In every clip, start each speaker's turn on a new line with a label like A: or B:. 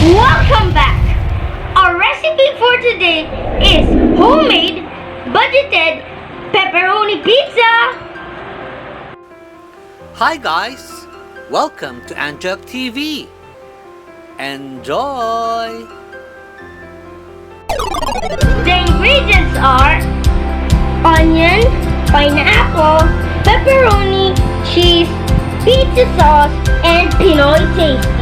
A: Welcome back! Our recipe for today is homemade budgeted pepperoni pizza!
B: Hi guys! Welcome to Antioch TV! Enjoy!
A: The ingredients are onion, pineapple, pepperoni, cheese, pizza sauce, and Pinoy tasty.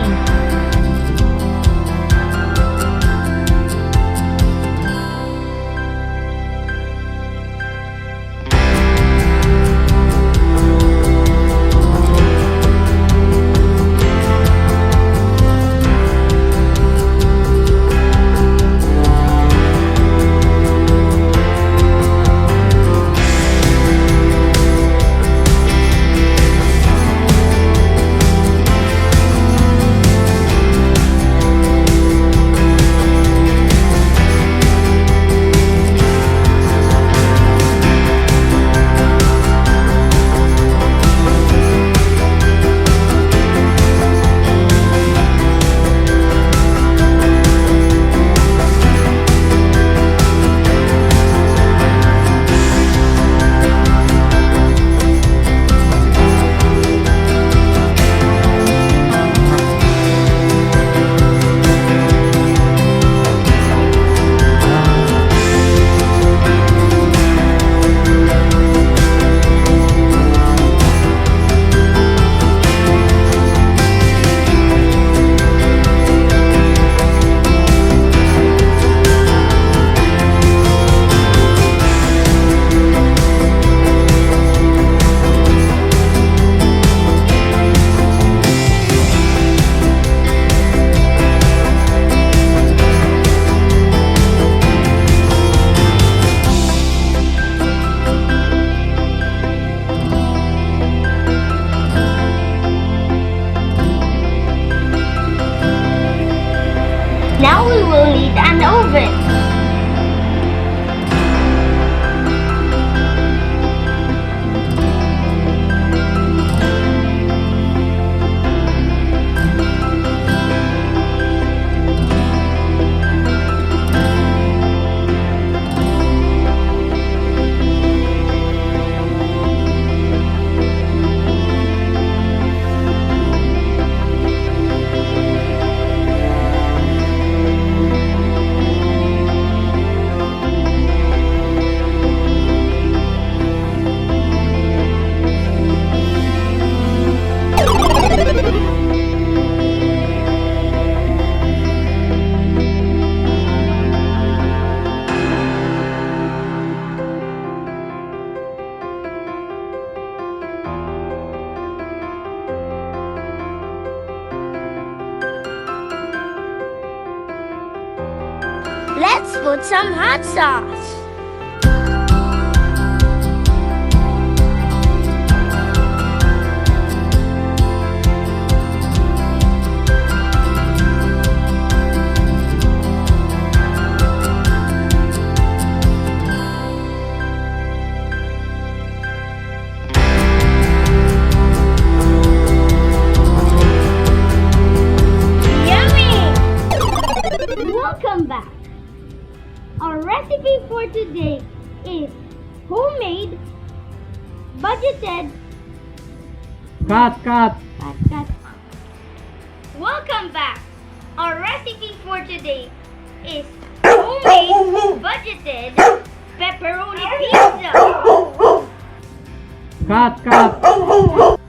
A: Now we will need an oven. Let's put some hot sauce. Yummy! Welcome back. Our recipe for today is homemade budgeted
C: Cut!
A: Welcome back. Our recipe for today is homemade budgeted pepperoni pizza.
C: Cut!